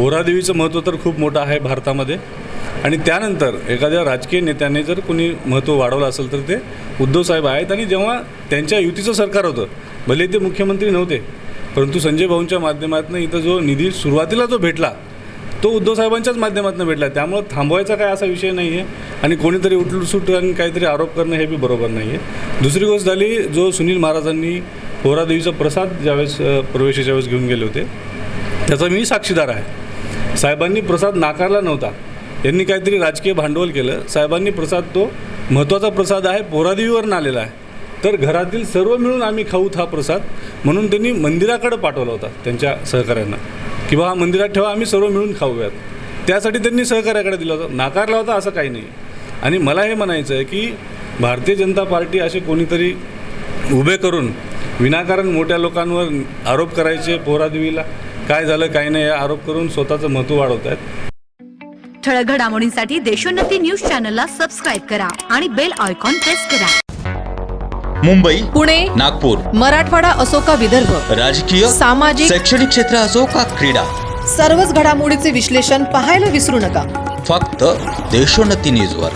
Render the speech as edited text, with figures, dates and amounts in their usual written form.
पोहरादेवीचं महत्त्व तर खूप मोठं आहे भारतामध्ये आणि त्यानंतर एखाद्या राजकीय नेत्याने जर कोणी महत्त्व वाढवलं असेल तर ते उद्धवसाहेब आहेत. आणि जेव्हा त्यांच्या युतीचं सरकार होतं, भले ते मुख्यमंत्री नव्हते, परंतु संजय भाऊंच्या माध्यमातून इथं जो निधी सुरुवातीला जो भेटला तो उद्धवसाहेबांच्याच माध्यमातून भेटला. त्यामुळं थांबवायचा काय असा विषय नाही आहे आणि कोणीतरी उठलसूट आणि काहीतरी आरोप करणं हे बी बरोबर नाही आहे. दुसरी गोष्ट झाली, जो सुनील महाराजांनी पोहरादेवीचा प्रसाद ज्यावेळेस प्रवेशाच्या वेळेस घेऊन गेले होते त्याचा मी साक्षीदार आहे. साहेबांनी प्रसाद नाकारला नव्हता, यांनी काहीतरी राजकीय भांडवल केलं. साहेबांनी प्रसाद, तो महत्त्वाचा प्रसाद आहे, पोहरादेवीवरून आलेला आहे, तर घरातील सर्व मिळून आम्ही खाऊत हा प्रसाद, म्हणून त्यांनी मंदिराकडे पाठवला होता त्यांच्या सहकाऱ्यांना की बा हा मंदिरात ठेवा, आम्ही सर्व मिळून खाऊयात. त्यासाठी त्यांनी सहकार्याकडे दिला होता, नाकारला होता असं काही नाही. आणि मला हे म्हणायचं आहे की भारतीय जनता पार्टी असे कोणीतरी उभे करून विनाकारण मोठ्या लोकांवर आरोप करायचे, पोहरादेवीला काय झालं काय नाही या आरोप करून स्वतःचं महत्त्व वाढवत आहेत. ठळक घडामोडींसाठी देशोन्नती न्यूज चॅनलला सबस्क्राईब करा आणि बेल आयकॉन प्रेस करा. मुंबई, पुणे, नागपूर, मराठवाडा असो का विदर्भ, राजकीय, सामाजिक, शैक्षणिक क्षेत्र असो का क्रीडा, सर्वच घडामोडीचे विश्लेषण पाहायला विसरू नका. फक्त देशोन्नती न्यूजवर.